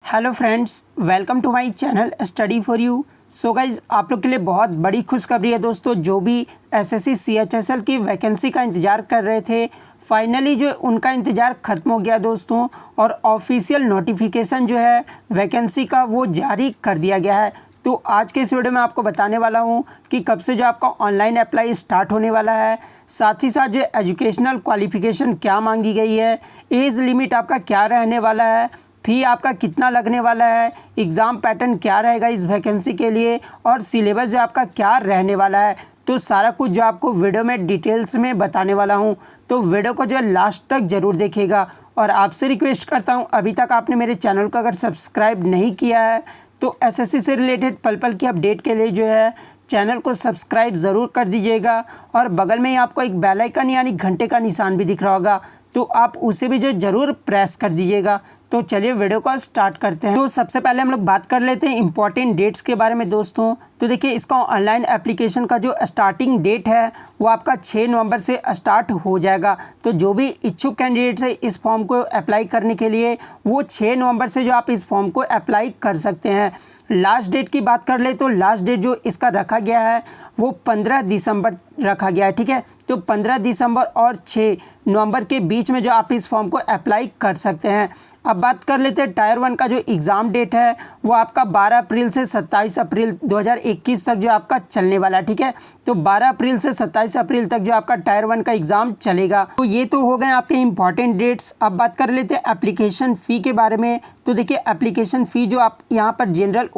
Hello friends, welcome to my channel study for you. So guys, आप लोग के लिए बहुत बड़ी खुशखबरी है दोस्तों। जो भी एसएससी सीएचएसएल की वैकेंसी का इंतज़ार कर रहे थे, फाइनली जो उनका इंतज़ार ख़त्म हो गया दोस्तों, और ऑफिशियल नोटिफिकेशन जो है वैकेंसी का वो जारी कर दिया गया है। तो आज के इस वीडियो में आपको बताने वाला हूँ कि कब से जो आपका ऑनलाइन अप्लाई स्टार्ट होने वाला है, साथ ही साथ जो एजुकेशनल क्वालिफ़िकेशन क्या मांगी गई है, एज लिमिट आपका क्या रहने वाला है, फ़ी आपका कितना लगने वाला है, एग्ज़ाम पैटर्न क्या रहेगा इस वैकेंसी के लिए, और सिलेबस जो आपका क्या रहने वाला है। तो सारा कुछ जो आपको वीडियो में डिटेल्स में बताने वाला हूं, तो वीडियो को जो है लास्ट तक ज़रूर देखिएगा। और आपसे रिक्वेस्ट करता हूं, अभी तक आपने मेरे चैनल को अगर सब्सक्राइब नहीं किया है तो एसएससी से रिलेटेड पल पल की अपडेट के लिए जो है चैनल को सब्सक्राइब ज़रूर कर दीजिएगा। और बगल में ही आपको एक बेल आइकन यानी घंटे का निशान भी दिख रहा होगा, तो आप उसे भी जो ज़रूर प्रेस कर दीजिएगा। तो चलिए वीडियो को स्टार्ट करते हैं। तो सबसे पहले हम लोग बात कर लेते हैं इंपॉर्टेंट डेट्स के बारे में दोस्तों। तो देखिए, इसका ऑनलाइन एप्लीकेशन का जो स्टार्टिंग डेट है वो आपका 6 नवंबर से स्टार्ट हो जाएगा। तो जो भी इच्छुक कैंडिडेट्स है इस फॉर्म को अप्लाई करने के लिए, वो 6 नवंबर से जो आप इस फॉर्म को अप्लाई कर सकते हैं। लास्ट डेट की बात कर ले तो लास्ट डेट जो इसका रखा गया है वो 15 दिसंबर रखा गया है, ठीक है। तो 15 दिसंबर और 6 नवंबर के बीच में जो आप इस फॉर्म को अप्लाई कर सकते हैं। अब बात कर लेते हैं टायर 1 का जो एग्ज़ाम डेट है वो आपका 12 अप्रैल से 27 अप्रैल 2021 तक जो आपका चलने वाला है, ठीक है। तो 12 अप्रैल से 27 अप्रैल तक जो आपका टायर 1 का एग्ज़ाम चलेगा। तो ये तो हो गए आपके इंपॉर्टेंट डेट्स। अब बात कर लेते हैं एप्लीकेशन फ़ी के बारे में। तो देखिए, एप्लीकेशन फ़ी जो आप यहाँ पर जनरल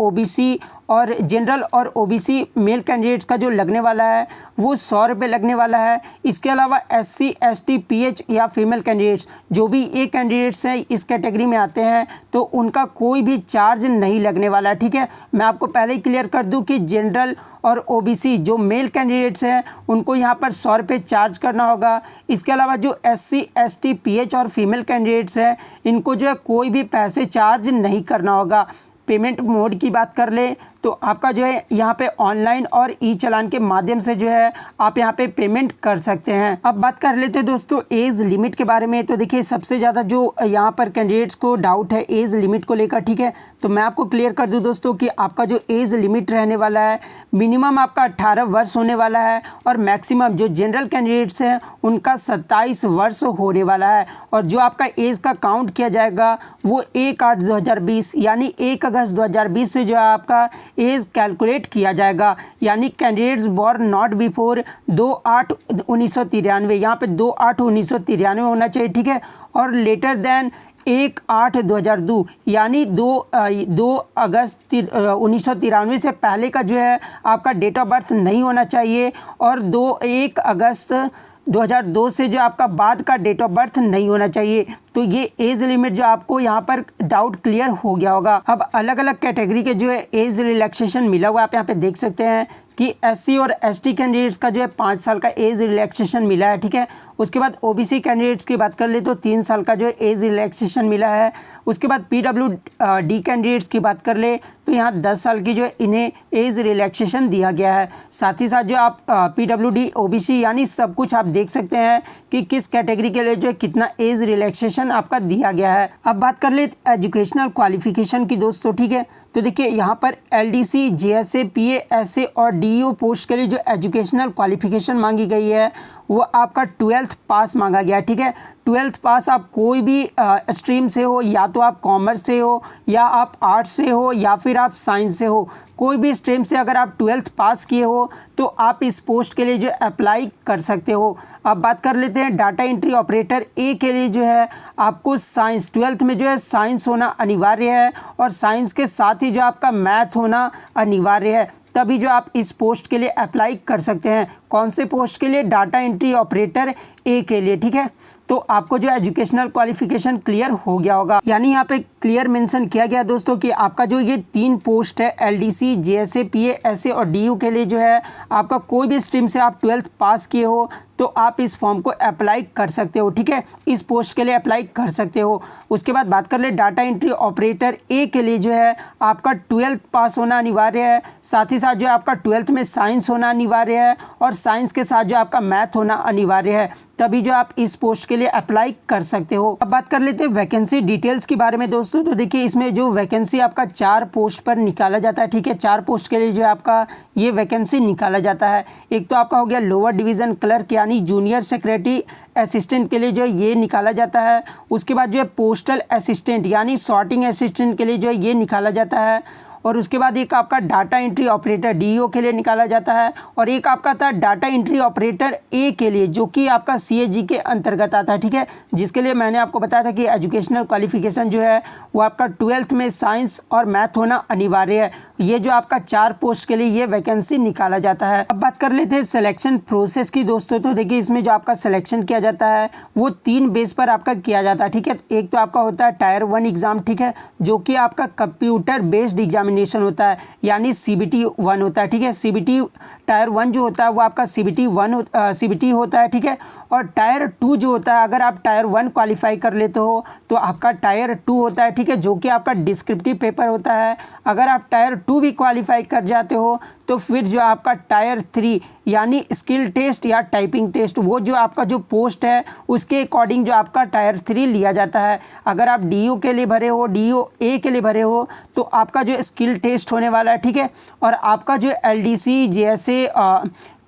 और ओबीसी मेल कैंडिडेट्स का जो लगने वाला है वो 100 रुपये लगने वाला है। इसके अलावा SC ST PH या फीमेल कैंडिडेट्स, जो भी ये कैंडिडेट्स हैं इस कैटेगरी में आते हैं, तो उनका कोई भी चार्ज नहीं लगने वाला है, ठीक है। मैं आपको पहले ही क्लियर कर दूं कि जनरल और ओबीसी जो मेल कैंडिडेट्स हैं उनको यहाँ पर 100 रुपये चार्ज करना होगा। इसके अलावा जो SC ST PH और फीमेल कैंडिडेट्स हैं इनको जो है कोई भी पैसे चार्ज नहीं करना होगा। पेमेंट मोड की बात कर ले तो आपका जो है यहाँ पे ऑनलाइन और ई चालान के माध्यम से जो है आप यहाँ पे पेमेंट कर सकते हैं। अब बात कर लेते हैं दोस्तों एज लिमिट के बारे में। तो देखिए, सबसे ज़्यादा जो यहाँ पर कैंडिडेट्स को डाउट है एज लिमिट को लेकर, ठीक है। तो मैं आपको क्लियर कर दूँ दोस्तों कि आपका जो एज लिमिट रहने वाला है, मिनिमम आपका 18 वर्ष होने वाला है, और मैक्सिमम जो जनरल कैंडिडेट्स हैं उनका 27 वर्ष होने वाला है। और जो आपका एज का काउंट किया जाएगा वो 1/8/2020 यानी 1 अगस्त 2020 से जो है आपका एज कैलकुलेट किया जाएगा। यानी कैंडिडेट्स बॉर्न नॉट बिफोर 2/8/1993, यहाँ पे 2/8/1993 होना चाहिए, ठीक है। और लेटर देन 1/8/2002 यानी 2 अगस्त 1993 से पहले का जो है आपका डेट ऑफ बर्थ नहीं होना चाहिए, और 1 अगस्त 2002 से जो आपका बाद का डेट ऑफ बर्थ नहीं होना चाहिए। तो ये एज लिमिट जो आपको यहाँ पर डाउट क्लियर हो गया होगा। अब अलग अलग कैटेगरी के जो है एज रिलैक्सेशन मिला हुआ आप यहाँ पे देख सकते हैं कि SC और ST कैंडिडेट्स का जो है 5 साल का एज रिलैक्सेशन मिला है, ठीक है। उसके बाद OBC कैंडिडेट्स की बात कर ले तो 3 साल का जो है एज रिलैक्सेशन मिला है। उसके बाद PWD कैंडिडेट्स की बात कर ले तो यहाँ 10 साल की जो है इन्हें एज रिलैक्सेशन दिया गया है। साथ ही साथ जो आप PWD OBC यानी सब कुछ आप देख सकते हैं कि किस कैटेगरी के लिए जो है कितना एज रिलैक्सेशन आपका दिया गया है। अब बात कर ले एजुकेशनल क्वालिफिकेशन की दोस्तों, ठीक है। तो देखिए, यहाँ पर LDC JSA PA SA और DEO पोस्ट के लिए जो एजुकेशनल क्वालिफिकेशन मांगी गई है वो आपका 12th पास मांगा गया है, ठीक है। 12th पास आप कोई भी स्ट्रीम से हो, या तो आप कॉमर्स से हो, या आप आर्ट्स से हो, या फिर आप साइंस से हो, कोई भी स्ट्रीम से अगर आप 12th पास किए हो तो आप इस पोस्ट के लिए जो अप्लाई कर सकते हो। अब बात कर लेते हैं डाटा एंट्री ऑपरेटर A के लिए जो है आपको साइंस 12th में जो है साइंस होना अनिवार्य है, और साइंस के साथ ही जो आपका मैथ होना अनिवार्य है, तभी जो आप इस पोस्ट के लिए अप्लाई कर सकते हैं। कौन से पोस्ट के लिए? डाटा एंट्री ऑपरेटर A के लिए, ठीक है। तो आपको जो एजुकेशनल क्वालिफिकेशन क्लियर हो गया होगा। यानी यहाँ पे क्लियर मेंशन किया गया दोस्तों कि आपका जो ये 3 पोस्ट है LDC JSA PA SA और DU के लिए जो है आपका कोई भी स्ट्रीम से आप 12th पास किए हो तो आप इस फॉर्म को अप्लाई कर सकते हो, ठीक है। इस पोस्ट के लिए अप्लाई कर सकते हो। उसके बाद बात कर ले डाटा एंट्री ऑपरेटर ए के लिए जो है आपका 12th पास होना अनिवार्य है, साथ ही साथ जो आपका 12th में साइंस होना अनिवार्य है और साइंस के साथ जो आपका मैथ होना अनिवार्य है, तभी जो आप इस पोस्ट के लिए अप्लाई कर सकते हो। अब बात कर लेते हैं वैकेंसी डिटेल्स के बारे में दोस्तों। तो देखिए इसमें जो वैकेंसी आपका 4 पोस्ट पर निकाला जाता है, ठीक है। 4 पोस्ट के लिए जो आपका ये वैकेंसी निकाला जाता है। एक तो आपका हो गया लोअर डिवीज़न क्लर्क यानी जूनियर सेक्रेटरी असिस्टेंट के लिए जो ये निकाला जाता है। उसके बाद जो है पोस्टल असिस्टेंट यानी सॉर्टिंग असिस्टेंट के लिए जो ये निकाला जाता है। और उसके बाद एक आपका डाटा एंट्री ऑपरेटर डीईओ के लिए निकाला जाता है। और एक आपका था डाटा एंट्री ऑपरेटर ए के लिए जो कि आपका सीएजी के अंतर्गत आता है, ठीक है। जिसके लिए मैंने आपको बताया था कि एजुकेशनल क्वालिफिकेशन जो है वो आपका 12th में साइंस और मैथ होना अनिवार्य है। ये जो आपका 4 पोस्ट के लिए ये वैकेंसी निकाला जाता है। अब बात कर लेते हैं सिलेक्शन प्रोसेस की दोस्तों। तो देखिए इसमें जो आपका सिलेक्शन किया जाता है वो 3 बेस पर आपका किया जाता है, ठीक है। एक तो आपका होता है टायर 1 एग्ज़ाम, ठीक है, जो कि आपका कंप्यूटर बेस्ड एग्जामिनेशन होता है यानी CBT 1 होता है, ठीक है। CBT टायर 1 जो होता है वो आपका CBT होता है, ठीक है। और टायर 2 जो होता है अगर आप टायर 1 क्वालिफाई कर लेते हो तो आपका टायर 2 होता है, ठीक है, जो कि आपका डिस्क्रिप्टिव पेपर होता है। अगर आप टायर 2 भी क्वालिफाई कर जाते हो तो फिर जो आपका टायर 3 यानी स्किल टेस्ट या टाइपिंग टेस्ट वो जो आपका जो पोस्ट है उसके अकॉर्डिंग जो आपका टायर 3 लिया जाता है। अगर आप डीईओ के लिए भरे हो, डीईओ ए के लिए भरे हो तो आपका जो स्किल टेस्ट होने वाला है, ठीक है। और आपका जो LDC जैसे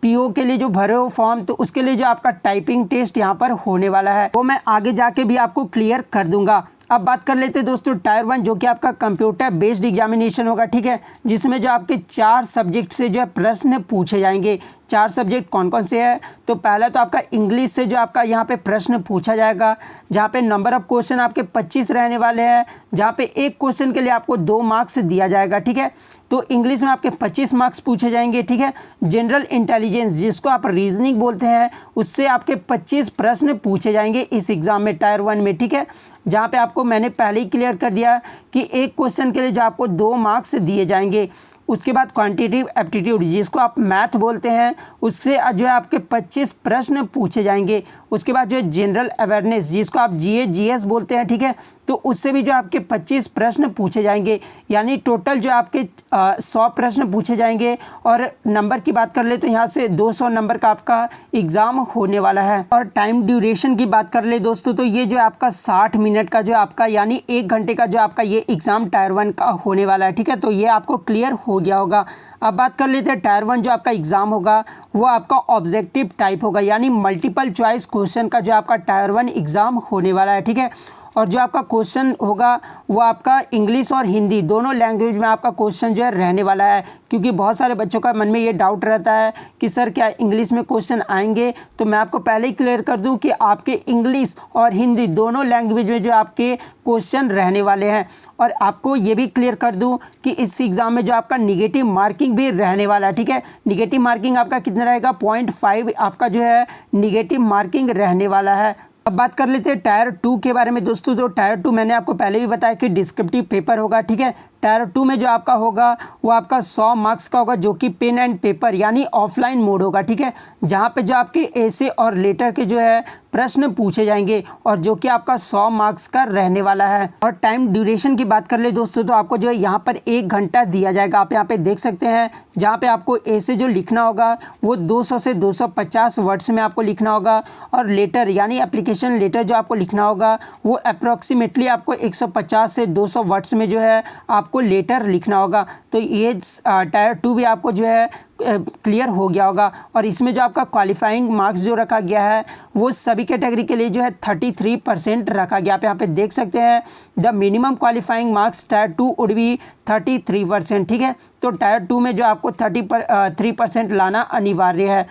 पीओ के लिए जो भरे हो फॉर्म तो उसके लिए जो आपका टाइपिंग टेस्ट यहाँ पर होने वाला है वो मैं आगे जाके भी आपको क्लियर कर दूंगा। अब बात कर लेते हैं दोस्तों टायर 1 जो कि आपका कंप्यूटर बेस्ड एग्जामिनेशन होगा, ठीक है, जिसमें जो आपके 4 सब्जेक्ट से जो है प्रश्न पूछे जाएंगे। 4 सब्जेक्ट कौन कौन से हैं? तो पहला तो आपका इंग्लिश से जो आपका यहाँ पे प्रश्न पूछा जाएगा, जहाँ पे नंबर ऑफ क्वेश्चन आपके 25 रहने वाले हैं, जहाँ पे एक क्वेश्चन के लिए आपको 2 मार्क्स दिया जाएगा, ठीक है। तो इंग्लिश में आपके 25 मार्क्स पूछे जाएंगे, ठीक है। जनरल इंटेलिजेंस जिसको आप रीजनिंग बोलते हैं उससे आपके 25 प्रश्न पूछे जाएंगे इस एग्ज़ाम में टायर 1 में, ठीक है। जहाँ पे आपको मैंने पहले ही क्लियर कर दिया कि एक क्वेश्चन के लिए जो आपको 2 मार्क्स दिए जाएंगे। उसके बाद क्वांटिटेटिव एप्टीट्यूड जिसको आप मैथ बोलते हैं उससे जो है आपके 25 प्रश्न पूछे जाएंगे। उसके बाद जो है जनरल अवेयरनेस जिसको आप GS बोलते हैं, ठीक है, तो उससे भी जो आपके 25 प्रश्न पूछे जाएंगे यानी टोटल जो आपके 100 प्रश्न पूछे जाएंगे। और नंबर की बात कर ले तो यहाँ से 200 नंबर का आपका एग्ज़ाम होने वाला है। और टाइम ड्यूरेशन की बात कर ले दोस्तों तो ये जो आपका 60 मिनट का जो आपका यानी 1 घंटे का जो आपका ये एग्ज़ाम टायर 1 का होने वाला है, ठीक है। तो ये आपको क्लियर हो गया होगा। अब बात कर लेते हैं टायर 1 जो आपका एग्ज़ाम होगा वो आपका ऑब्जेक्टिव टाइप होगा यानी मल्टीपल चॉइस क्वेश्चन का जो आपका टायर 1 एग्ज़ाम होने वाला है, ठीक है। और जो आपका क्वेश्चन होगा वो आपका इंग्लिश और हिंदी दोनों लैंग्वेज में आपका क्वेश्चन जो है रहने वाला है। क्योंकि बहुत सारे बच्चों का मन में ये डाउट रहता है कि सर क्या इंग्लिश में क्वेश्चन आएंगे, तो मैं आपको पहले ही क्लियर कर दूं कि आपके इंग्लिश और हिंदी दोनों लैंग्वेज में जो आपके क्वेश्चन रहने वाले हैं। और आपको ये भी क्लियर कर दूं कि इस एग्ज़ाम में जो आपका निगेटिव मार्किंग भी रहने वाला है, ठीक है। निगेटिव मार्किंग आपका कितना रहेगा? 0.5 आपका जो है निगेटिव मार्किंग रहने वाला है। अब बात कर लेते हैं टायर 2 के बारे में दोस्तों। तो टायर 2 मैंने आपको पहले भी बताया कि डिस्क्रिप्टिव पेपर होगा, ठीक है। टायर 2 में जो आपका होगा वो आपका 100 मार्क्स का होगा जो कि पेन एंड पेपर यानी ऑफलाइन मोड होगा, ठीक है। जहाँ पे जो आपके ऐसे और लेटर के जो है प्रश्न पूछे जाएंगे और जो कि आपका 100 मार्क्स का रहने वाला है। और टाइम ड्यूरेशन की बात कर ले दोस्तों तो आपको जो है यहाँ पर 1 घंटा दिया जाएगा। आप यहाँ पे देख सकते हैं जहाँ पे आपको ऐसे जो लिखना होगा वो 200 से 250 वर्ड्स में आपको लिखना होगा। और लेटर यानी एप्लीकेशन लेटर जो आपको लिखना होगा वो अप्रॉक्सीमेटली आपको 150 से 200 वर्ड्स में जो है आपको लेटर लिखना होगा। तो ये टायर 2 भी आपको जो है क्लियर हो गया होगा। और इसमें जो आपका क्वालिफाइंग मार्क्स जो रखा गया है वो सभी कैटेगरी के लिए जो है 33% रखा गया। आप यहाँ पे देख सकते हैं the minimum qualifying marks tyre 2 would be 33%, ठीक है। तो टायर 2 में जो आपको 33% लाना अनिवार्य है।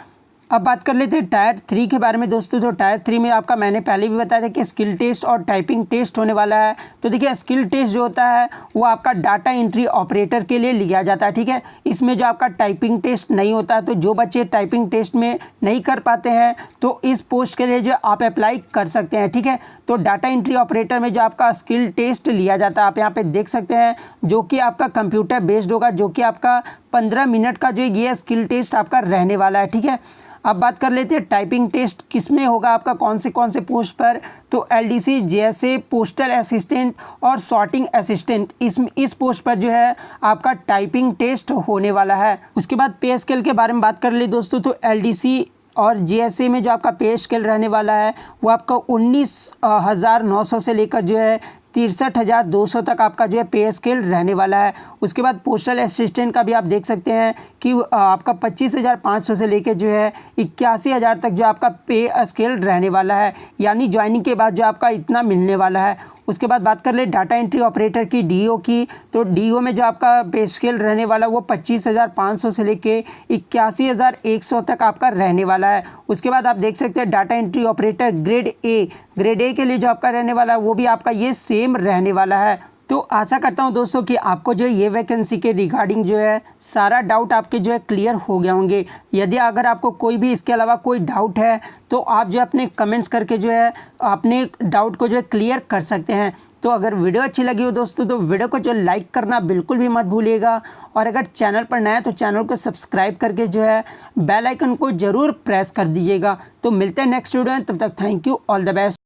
अब बात कर लेते हैं टायर 3 के बारे में दोस्तों। तो टायर 3 में आपका मैंने पहले भी बताया था कि स्किल टेस्ट और टाइपिंग टेस्ट होने वाला है। तो देखिए स्किल टेस्ट जो होता है वो आपका डाटा एंट्री ऑपरेटर के लिए लिया जाता है, ठीक है। इसमें जो आपका टाइपिंग टेस्ट नहीं होता है, तो जो बच्चे टाइपिंग टेस्ट में नहीं कर पाते हैं तो इस पोस्ट के लिए जो आप अप्लाई कर सकते हैं, ठीक है। तो तो डाटा एंट्री ऑपरेटर में जो आपका स्किल टेस्ट लिया जाता है, आप यहाँ पे देख सकते हैं, जो कि आपका कंप्यूटर बेस्ड होगा, जो कि आपका 15 मिनट का जो ये स्किल टेस्ट आपका रहने वाला है। ठीक है, अब बात कर लेते हैं टाइपिंग टेस्ट किस में होगा आपका, कौन से पोस्ट पर। तो एलडीसी, जेएसए, पोस्टल असिस्टेंट और सॉर्टिंग असिस्टेंट, इस पोस्ट पर जो है आपका टाइपिंग टेस्ट होने वाला है। उसके बाद पे स्केल के बारे में बात कर ले दोस्तों, तो एलडीसी और जेएसए में जो आपका पे स्केल रहने वाला है वो आपका 19,900 से लेकर जो है 63,200 तक आपका जो है पे स्केल रहने वाला है। उसके बाद पोस्टल असिस्टेंट का भी आप देख सकते हैं कि आपका 25,500 से लेकर जो है 81,000 तक जो आपका पे स्केल रहने वाला है, यानी ज्वाइनिंग के बाद जो आपका इतना मिलने वाला है। उसके बाद बात कर ले डाटा एंट्री ऑपरेटर की, डीओ की, तो डीओ में जो आपका पे स्केल रहने वाला वो 25,500 से लेके 81,100 तक आपका रहने वाला है। उसके बाद आप देख सकते हैं data entry operator grade A के लिए जो आपका रहने वाला है वो भी आपका ये सेम रहने वाला है। तो आशा करता हूं दोस्तों कि आपको जो ये वैकेंसी के रिगार्डिंग जो है सारा डाउट आपके जो है क्लियर हो गए होंगे। यदि अगर आपको कोई भी इसके अलावा कोई डाउट है तो आप जो अपने कमेंट्स करके जो है अपने डाउट को जो है क्लियर कर सकते हैं। तो अगर वीडियो अच्छी लगी हो दोस्तों तो वीडियो को जो लाइक करना बिल्कुल भी मत भूलिएगा, और अगर चैनल पर नया है तो चैनल को सब्सक्राइब करके जो है बेल आइकन को ज़रूर प्रेस कर दीजिएगा। तो मिलते हैं नेक्स्ट वीडियो में, तब तक thank you, all the best.